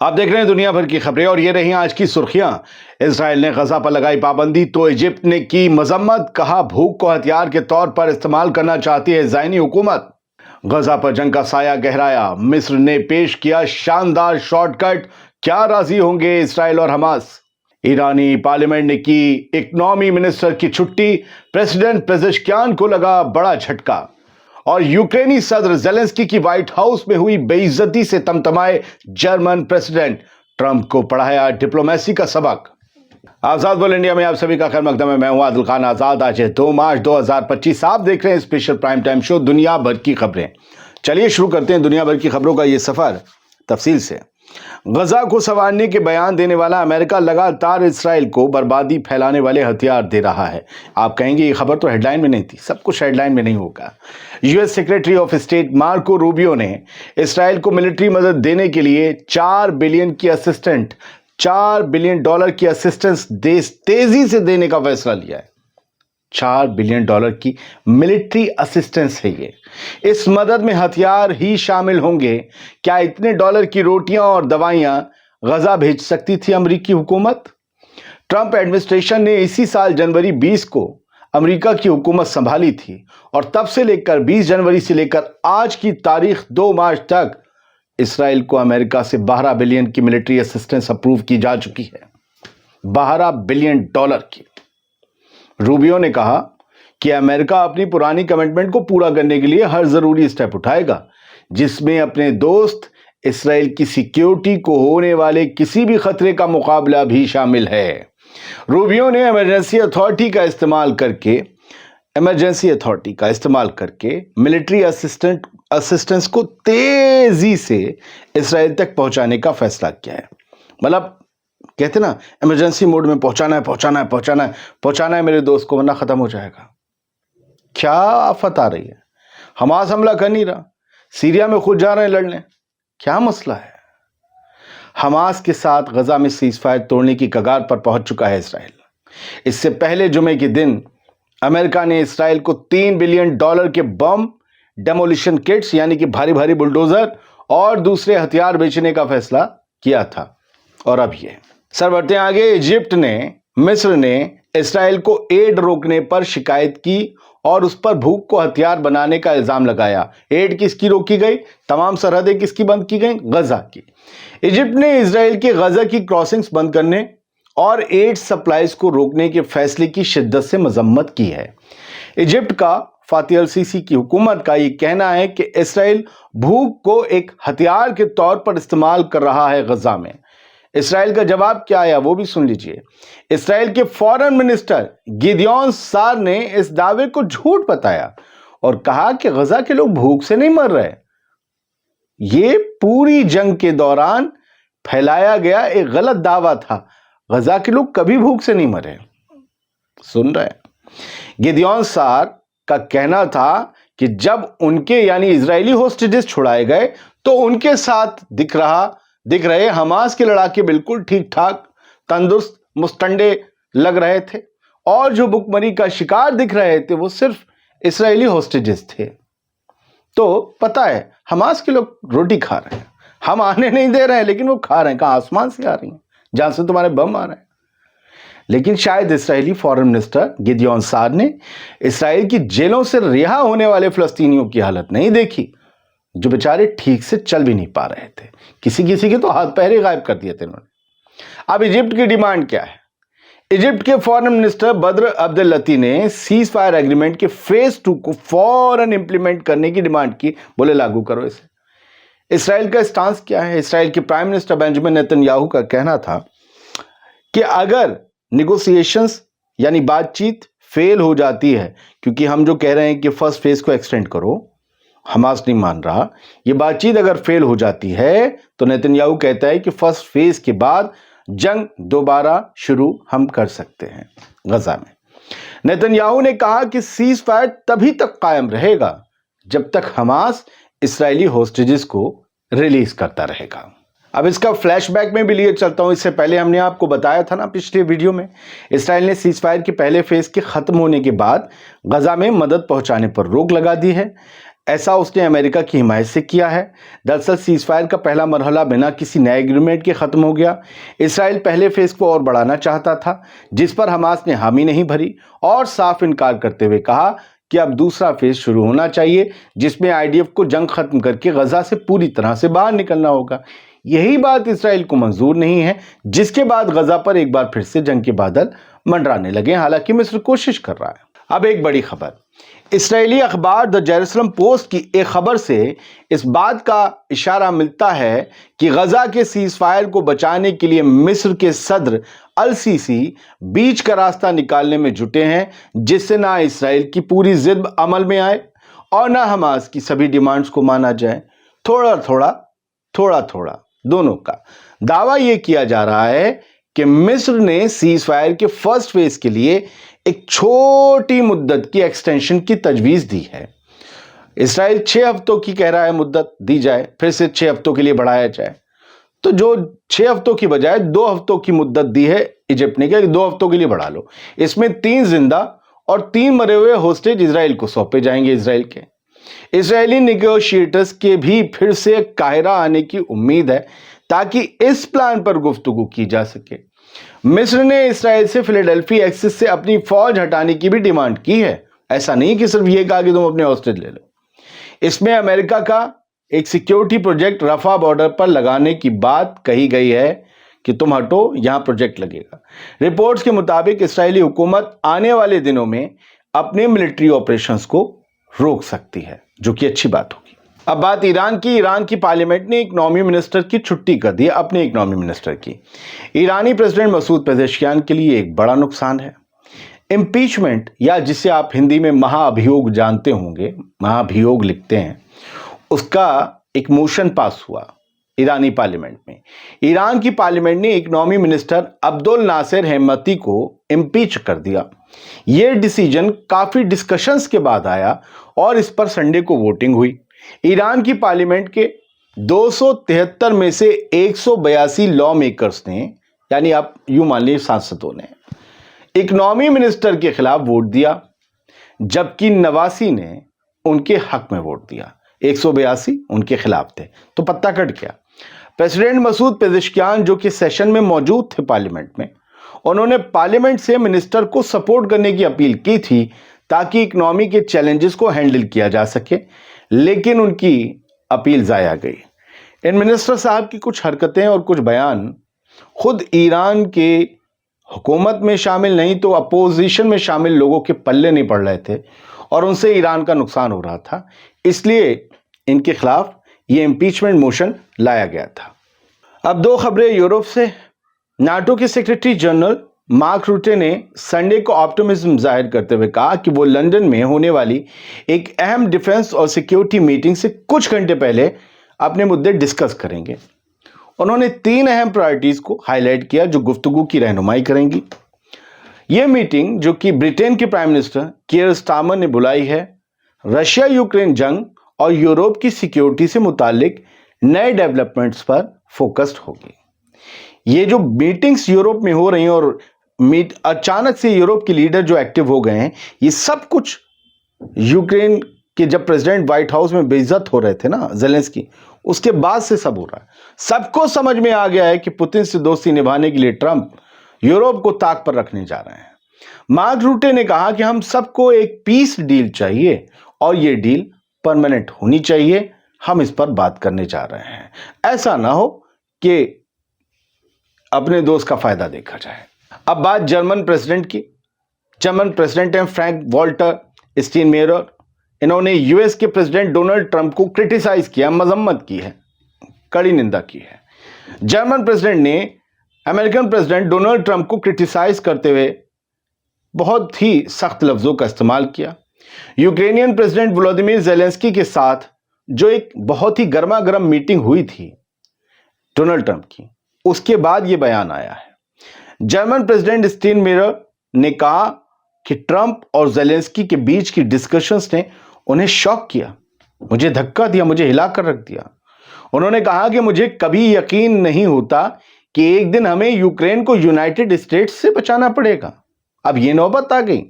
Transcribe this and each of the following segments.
आप देख रहे हैं दुनिया भर की खबरें और ये रही आज की सुर्खियां। इजराइल ने गजा पर लगाई पाबंदी तो इजिप्ट ने की मजम्मत, कहा भूख को हथियार के तौर पर इस्तेमाल करना चाहती है ज़ायनी हुकूमत। गजा पर जंग का साया गहराया, मिस्र ने पेश किया शानदार शॉर्टकट, क्या राजी होंगे इजराइल और हमास। ईरानी पार्लियामेंट ने की इकोनॉमी मिनिस्टर की छुट्टी, प्रेसिडेंट पेजेश्कियान को लगा बड़ा झटका। और यूक्रेनी सदर जेलेंस्की की व्हाइट हाउस में हुई बेइज्जती से तमतमाए जर्मन प्रेसिडेंट, ट्रंप को पढ़ाया डिप्लोमेसी का सबक। आजाद बोल इंडिया में आप सभी का खैर मकदम है। मैं हूं आदिल खान आजाद। आज है 2 मार्च 2025। आप देख रहे हैं स्पेशल प्राइम टाइम शो दुनिया भर की खबरें। चलिए शुरू करते हैं दुनिया भर की खबरों का ये सफर तफसील से। गजा को संवारने के बयान देने वाला अमेरिका लगातार इसराइल को बर्बादी फैलाने वाले हथियार दे रहा है। आप कहेंगे ये खबर तो हेडलाइन में नहीं थी, सब कुछ हेडलाइन में नहीं होगा। US secretary of state Marco Rubio ने इसराइल को मिलिट्री मदद देने के लिए $4 बिलियन की असिस्टेंस तेजी से देने का फैसला लिया है। $4 बिलियन की मिलिट्री असिस्टेंस है ये। इस मदद में हथियार ही शामिल होंगे। क्या इतने डॉलर की रोटियां और दवाइयां गजा भेज सकती थी अमेरिकी हुकूमत? ट्रंप एडमिनिस्ट्रेशन ने इसी साल जनवरी 20 को अमेरिका की हुकूमत संभाली थी और तब से लेकर 20 जनवरी से लेकर आज की तारीख 2 मार्च तक इसराइल को अमेरिका से $12 बिलियन की मिलिट्री असिस्टेंस अप्रूव की जा चुकी है। $12 बिलियन की। रूबियो ने कहा कि अमेरिका अपनी पुरानी कमिटमेंट को पूरा करने के लिए हर जरूरी स्टेप उठाएगा, जिसमें अपने दोस्त इसराइल की सिक्योरिटी को होने वाले किसी भी खतरे का मुकाबला भी शामिल है। रूबियो ने इमरजेंसी अथॉरिटी का इस्तेमाल करके मिलिट्री असिस्टेंस को तेजी से इसराइल तक पहुंचाने का फैसला किया है। मतलब कहते ना, इमरजेंसी मोड में पहुंचाना है मेरे दोस्त को, वरना खत्म हो जाएगा। क्या आफत आ रही है? हमास हमला कर नहीं रहा, सीरिया में खुद जा रहे हैं लड़ने, क्या मसला है? हमास के साथ गजा में सीजफायर तोड़ने की कगार पर पहुंच चुका है इसराइल। इससे पहले जुमे के दिन अमेरिका ने इसराइल को $3 बिलियन के बम, डेमोलिशन किट्स यानी कि भारी भारी बुलडोजर और दूसरे हथियार बेचने का फैसला किया था। और अब ये सर बढ़ते आगे। इजिप्ट ने, मिस्र ने इसराइल को एड रोकने पर शिकायत की और उस पर भूख को हथियार बनाने का इल्जाम लगाया। एड किसकी रोकी गई? तमाम सरहदें किसकी बंद की गई? गजा की। इजिप्ट ने इसराइल के गजा की क्रॉसिंग्स बंद करने और एड सप्लाईज को रोकने के फैसले की शिद्दत से मजम्मत की है। इजिप्ट का फातिह अल-सीसी की हुकूमत का यह कहना है कि इसराइल भूख को एक हथियार के तौर पर इस्तेमाल कर रहा है गजा में। इसराइल का जवाब क्या आया वो भी सुन लीजिए। इसराइल के फॉरेन मिनिस्टर गिदियोन सार ने इस दावे को झूठ बताया और कहा कि गजा के लोग भूख से नहीं मर रहे। यह पूरी जंग के दौरान फैलाया गया एक गलत दावा था। गजा के लोग कभी भूख से नहीं मरे। सुन रहे हैं? गिदियोन सार का कहना था कि जब उनके यानी इजरायली होस्टेजेस छुड़ाए गए तो उनके साथ दिख रहे हमास के लड़ाके बिल्कुल ठीक ठाक, तंदुरुस्त, मुस्तंडे लग रहे थे और जो भुखमरी का शिकार दिख रहे थे वो सिर्फ इजरायली होस्टेजेस थे। तो पता है हमास के लोग रोटी खा रहे हैं, हम आने नहीं दे रहे हैं लेकिन वो खा रहे हैं। कहां? आसमान से आ रही हैं, जहां से तुम्हारे बम आ रहे हैं। लेकिन शायद इसराइली फॉरेन मिनिस्टर गिदियोन सार ने इसराइल की जेलों से रिहा होने वाले फिलिस्तीनियों की हालत नहीं देखी, जो बेचारे ठीक से चल भी नहीं पा रहे थे। किसी के तो हाथ पैर ही गायब कर दिए थे इन्होंने। अब इजिप्ट की डिमांड क्या है? इजिप्ट के फॉरेन मिनिस्टर बद्र अब्देल लती ने सीज फायर एग्रीमेंट के फेज 2 को फौरन इंप्लीमेंट करने की डिमांड की। बोले लागू करो इसे। इसराइल का स्टांस क्या है? इसराइल के प्राइम मिनिस्टर बेंजामिन नेतन्याहू का कहना था कि अगर निगोशिएशंस यानी बातचीत फेल हो जाती है, क्योंकि हम जो कह रहे हैं कि फर्स्ट फेज को एक्सटेंड करो, हमास नहीं मान रहा, ये बातचीत अगर फेल हो जाती है तो नेतन्याहू कहता है कि फर्स्ट फेज के बाद जंग दोबारा शुरू हम कर सकते हैं गजा में। नेतन्याहू ने कहा कि सीज फायर तभी तक कायम रहेगा जब तक हमास इस्राएली होस्टेजेस को रिलीज करता रहेगा। अब इसका फ्लैशबैक में भी लिए चलता हूं। इससे पहले हमने आपको बताया था ना पिछले वीडियो में, इसराइल ने सीजफायर के पहले फेज के खत्म होने के बाद गजा में मदद पहुंचाने पर रोक लगा दी है। ऐसा उसने अमेरिका की हिमायत से किया है। दरअसल सीज़फायर का पहला मरहला बिना किसी नए एग्रीमेंट के ख़त्म हो गया। इसराइल पहले फेज़ को और बढ़ाना चाहता था, जिस पर हमास ने हामी नहीं भरी और साफ इनकार करते हुए कहा कि अब दूसरा फेज़ शुरू होना चाहिए, जिसमें आईडीएफ को जंग ख़त्म करके गजा से पूरी तरह से बाहर निकलना होगा। यही बात इसराइल को मंजूर नहीं है, जिसके बाद गजा पर एक बार फिर से जंग के बादल मंडराने लगे। हालांकि मिस्र कोशिश कर रहा है। अब एक बड़ी खबर, इस्राएली अखबार द जेरूसलम पोस्ट की एक खबर से इस बात का इशारा मिलता है कि गजा के सीज़फायर को बचाने के लिए मिस्र के सदर अल सीसी बीच का रास्ता निकालने में जुटे हैं, जिससे ना इसराइल की पूरी जिद अमल में आए और ना हमास की सभी डिमांड्स को माना जाए। थोड़ा थोड़ा दोनों का दावा यह किया जा रहा है कि मिस्र ने सीज़फायर के फर्स्ट फेज के लिए एक छोटी मुद्दत की एक्सटेंशन की तजवीज़ दी है। इसराइल 6 हफ्तों की कह रहा है मुद्दत दी जाए, फिर से 6 हफ्तों के लिए बढ़ाया जाए। तो जो 6 हफ्तों की बजाय 2 हफ्तों की मुद्दत दी है इजिप्ट ने, कि 2 हफ्तों के लिए बढ़ा लो। इसमें 3 जिंदा और 3 मरे हुए होस्टेज इसराइल को सौंपे जाएंगे। इसराइल के इजरायली नेगोशिएटर्स के भी फिर से काहिरा आने की उम्मीद है, ताकि इस प्लान पर गुफ्तगू की जा सके। मिस्र ने इसराइल से फिलाडेल्फिया एक्सिस से अपनी फौज हटाने की भी डिमांड की है। ऐसा नहीं कि सिर्फ ये कहा कि तुम अपने हॉस्टेज ले लो। इसमें अमेरिका का एक सिक्योरिटी प्रोजेक्ट रफा बॉर्डर पर लगाने की बात कही गई है कि तुम हटो, यहां प्रोजेक्ट लगेगा। रिपोर्ट्स के मुताबिक इसराइली हुकूमत आने वाले दिनों में अपने मिलिट्री ऑपरेशंस को रोक सकती है, जो कि अच्छी बात होगी। अब बात ईरान की पार्लियामेंट ने इकोनॉमी मिनिस्टर की छुट्टी कर दी, अपने इकोनॉमी मिनिस्टर की। ईरानी प्रेसिडेंट मसूद पेजेश्कियान के लिए एक बड़ा नुकसान है। इम्पीचमेंट, या जिसे आप हिंदी में महाभियोग जानते होंगे, महाभियोग लिखते हैं, उसका एक मोशन पास हुआ ईरानी पार्लियामेंट में। ईरान की पार्लियामेंट ने इकोनॉमी मिनिस्टर अब्दुल नासिर हेमती को इम्पीच कर दिया। यह डिसीजन काफी डिस्कशंस के बाद आया और इस पर संडे को वोटिंग हुई। ईरान की पार्लियामेंट के 273 में से 182 लॉ मेकर्स ने, यानी आप यूं मान लीजिए सांसदों ने, इकोनॉमी मिनिस्टर के खिलाफ वोट दिया, जबकि 89 ने उनके हक में वोट दिया। 182 उनके खिलाफ थे। तो पत्ता कट गया। प्रेसिडेंट मसूद पेजेश्कियान, जो कि सेशन में मौजूद थे पार्लियामेंट में, उन्होंने पार्लियामेंट से मिनिस्टर को सपोर्ट करने की अपील की थी, ताकि इकोनॉमी के चैलेंजेस को हैंडल किया जा सके, लेकिन उनकी अपील जाया गई। इन मिनिस्टर साहब की कुछ हरकतें और कुछ बयान खुद ईरान के हुकूमत में शामिल नहीं तो अपोजिशन में शामिल लोगों के पल्ले नहीं पड़ रहे थे और उनसे ईरान का नुकसान हो रहा था। इसलिए इनके खिलाफ ये इम्पीचमेंट मोशन लाया गया था। अब 2 खबरें यूरोप से। नाटो के सेक्रेटरी जनरल मार्क रूटे ने संडे को ऑप्टिमिज्म जाहिर करते हुए कहा कि वो लंदन में होने वाली एक अहम डिफेंस और सिक्योरिटी मीटिंग से कुछ घंटे पहले अपने मुद्दे डिस्कस करेंगे। उन्होंने 3 अहम प्रायोरिटीज को हाईलाइट किया जो गुफ्तगू की रहनुमाई करेंगी। यह मीटिंग, जो कि ब्रिटेन के प्राइम मिनिस्टर कीयर स्टारमर ने बुलाई है, रशिया यूक्रेन जंग और यूरोप की सिक्योरिटी से मुतालिक नए डेवलपमेंट्स पर फोकस्ड होगी। ये जो मीटिंग्स यूरोप में हो रही हैं और अचानक से यूरोप के लीडर जो एक्टिव हो गए हैं, ये सब कुछ यूक्रेन के जब प्रेसिडेंट व्हाइट हाउस में बेइज्जत हो रहे थे ना ज़ेलेंस्की, उसके बाद से सब हो रहा है। सबको समझ में आ गया है कि पुतिन से दोस्ती निभाने के लिए ट्रंप यूरोप को ताक पर रखने जा रहे हैं। मार्क रूटे ने कहा कि हम सबको एक पीस डील चाहिए और ये डील परमानेंट होनी चाहिए। हम इस पर बात करने जा रहे हैं। ऐसा ना हो कि अपने दोस्त का फायदा देखा जाए। अब बात जर्मन प्रेसिडेंट की। जर्मन प्रेसिडेंट हैं फ्रैंक वॉल्टर स्टीनमेयर। इन्होंने यूएस के प्रेसिडेंट डोनाल्ड ट्रंप को क्रिटिसाइज किया, मजम्मत की है, कड़ी निंदा की है। जर्मन प्रेसिडेंट ने अमेरिकन प्रेसिडेंट डोनाल्ड ट्रंप को क्रिटिसाइज करते हुए बहुत ही सख्त लफ्जों का इस्तेमाल किया। यूक्रेनियन प्रेसिडेंट वोलोदिमीर ज़ेलेंस्की के साथ जो एक बहुत ही गर्मा गर्म मीटिंग हुई थी डोनाल्ड ट्रंप की, उसके बाद यह बयान आया है। जर्मन प्रेसिडेंट स्टीनमेयर ने कहा कि ट्रंप और ज़ेलेंस्की के बीच की डिस्कशंस ने उन्हें शॉक किया, मुझे धक्का दिया, मुझे हिलाकर रख दिया। उन्होंने कहा कि मुझे कभी यकीन नहीं होता कि एक दिन हमें यूक्रेन को यूनाइटेड स्टेट्स से बचाना पड़ेगा। अब यह नौबत आ गई।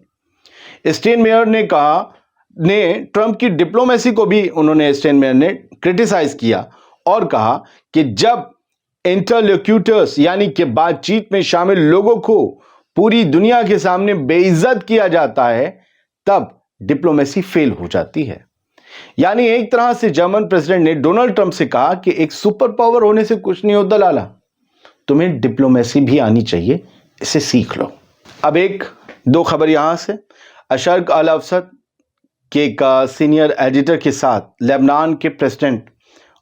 स्टीनमेयर ने कहा, ने ट्रंप की डिप्लोमेसी को भी उन्होंने स्टेनमेयर ने क्रिटिसाइज किया और कहा कि जब इंटरलोक्यूटर्स यानी कि बातचीत में शामिल लोगों को पूरी दुनिया के सामने बेइज्जत किया जाता है तब डिप्लोमेसी फेल हो जाती है। यानी एक तरह से जर्मन प्रेसिडेंट ने डोनाल्ड ट्रंप से कहा कि एक सुपर पावर होने से कुछ नहीं होता लाला, तुम्हें डिप्लोमेसी भी आनी चाहिए, इसे सीख लो। अब एक दो खबर यहां से, अशरक अल अवसत के एक सीनियर एडिटर के साथ लेबनान के प्रेसिडेंट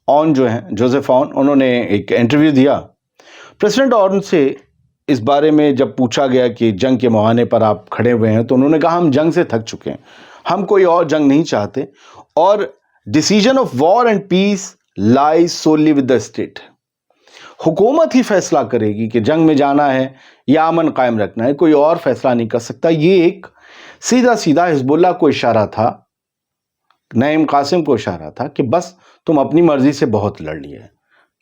ऑन जो हैं जोसेफ ऑन, उन्होंने एक इंटरव्यू दिया। प्रेसिडेंट ऑन से इस बारे में जब पूछा गया कि जंग के मुहाने पर आप खड़े हुए हैं तो उन्होंने कहा हम जंग से थक चुके हैं, हम कोई और जंग नहीं चाहते और decision of war and peace lies solely with the state. हुकूमत ही फैसला करेगी कि जंग में जाना है या अमन कायम रखना है, कोई और फैसला नहीं कर सकता। ये एक सीधा सीधा हिजबुल्लाह को इशारा था, नईम कासिम को इशारा था कि बस तुम अपनी मर्जी से बहुत लड़ लिए,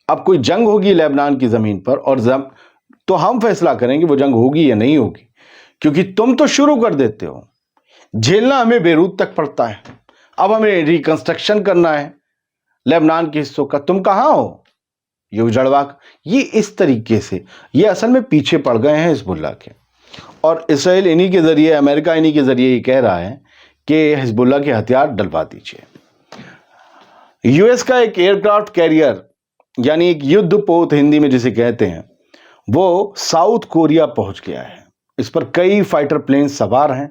अब कोई जंग होगी लेबनान की जमीन पर और तो हम फैसला करेंगे वो जंग होगी या नहीं होगी, क्योंकि तुम तो शुरू कर देते हो। झेलना हमें बेरूत तक पड़ता है, अब हमें रिकंस्ट्रक्शन करना है लेबनान के हिस्सों का, तुम कहां हो ये उजड़वा। ये इस तरीके से ये असल में पीछे पड़ गए हैं हिजबुल्लाह के, और इसराइल इन्हीं के जरिए, अमेरिका इन्हीं के जरिए ये कह रहा है कि हिजबुल्लाह के हथियार डलवा दीजिए। यूएस का एक एयरक्राफ्ट कैरियर यानी एक युद्धपोत हिंदी में जिसे कहते हैं, वो साउथ कोरिया पहुंच गया है। इस पर कई फाइटर प्लेन सवार हैं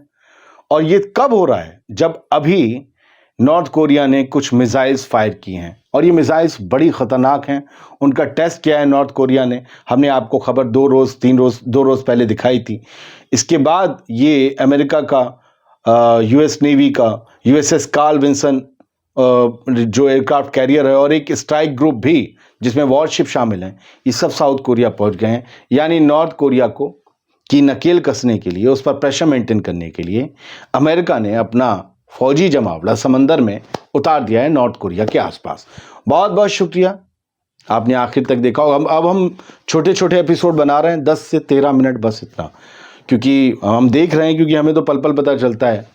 और ये कब हो रहा है, जब अभी नॉर्थ कोरिया ने कुछ मिसाइल्स फायर किए हैं और ये मिसाइल्स बड़ी खतरनाक हैं। उनका टेस्ट किया है नॉर्थ कोरिया ने, हमने आपको खबर 2 रोज पहले दिखाई थी। इसके बाद ये अमेरिका का यूएस नेवी का यूएसएस कार्ल विंसन जो एयरक्राफ्ट कैरियर है और एक स्ट्राइक ग्रुप भी जिसमें वॉरशिप शामिल हैं, ये सब साउथ कोरिया पहुंच गए हैं। यानी नॉर्थ कोरिया को की नकेल कसने के लिए, उस पर प्रेशर मेंटेन करने के लिए अमेरिका ने अपना फौजी जमावड़ा समंदर में उतार दिया है नॉर्थ कोरिया के आसपास। बहुत बहुत शुक्रिया, आपने आखिर तक देखा होगा। अब हम छोटे छोटे एपिसोड बना रहे हैं, 10 से 13 मिनट, बस इतना, क्योंकि हम देख रहे हैं, क्योंकि हमें तो पल पल पता चलता है।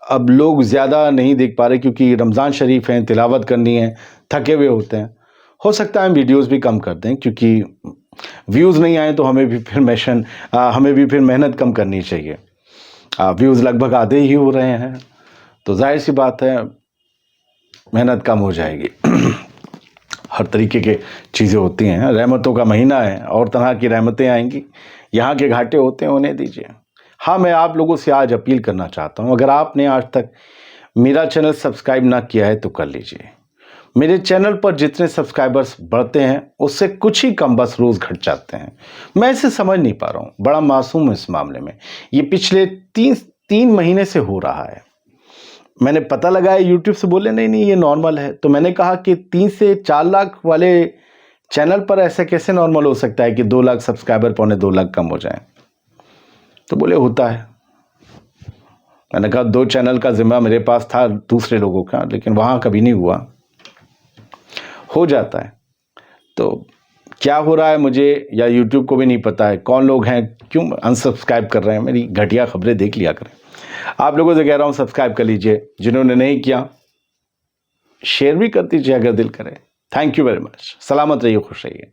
अब लोग ज़्यादा नहीं देख पा रहे क्योंकि रमज़ान शरीफ है, तिलावत करनी है, थके हुए होते हैं। हो सकता है हम वीडियोस भी कम कर दें, क्योंकि व्यूज़ नहीं आए तो हमें भी फिर मेहनत कम करनी चाहिए। व्यूज़ लगभग आधे ही हो रहे हैं, तो जाहिर सी बात है मेहनत कम हो जाएगी। हर तरीके के चीज़ें होती हैं, रहमतों का महीना है और तरह की रहमतें आएंगी। यहाँ के घाटे होते हैं, उन्हें दीजिए। हाँ, मैं आप लोगों से आज अपील करना चाहता हूँ, अगर आपने आज तक मेरा चैनल सब्सक्राइब ना किया है तो कर लीजिए। मेरे चैनल पर जितने सब्सक्राइबर्स बढ़ते हैं उससे कुछ ही कम बस रोज़ घट जाते हैं। मैं इसे समझ नहीं पा रहा हूँ, बड़ा मासूम हूँ इस मामले में। ये पिछले 3 महीने से हो रहा है। मैंने पता लगाया, यूट्यूब से बोले नहीं ये नॉर्मल है, तो मैंने कहा कि 3 से 4 लाख वाले चैनल पर ऐसे कैसे नॉर्मल हो सकता है कि 2 लाख सब्सक्राइबर 2.25 लाख कम हो जाए। तो बोले होता है। मैंने कहा 2 चैनल का जिम्मा मेरे पास था दूसरे लोगों का, लेकिन वहाँ कभी नहीं हुआ, हो जाता है। तो क्या हो रहा है मुझे या यूट्यूब को भी नहीं पता है, कौन लोग हैं क्यों अनसब्सक्राइब कर रहे हैं। मेरी घटिया खबरें देख लिया करें। आप लोगों से कह रहा हूँ सब्सक्राइब कर लीजिए, जिन्होंने नहीं किया शेयर भी कर दीजिए अगर दिल करे। Thank you very much. सलामत रहिए, खुश रहिए।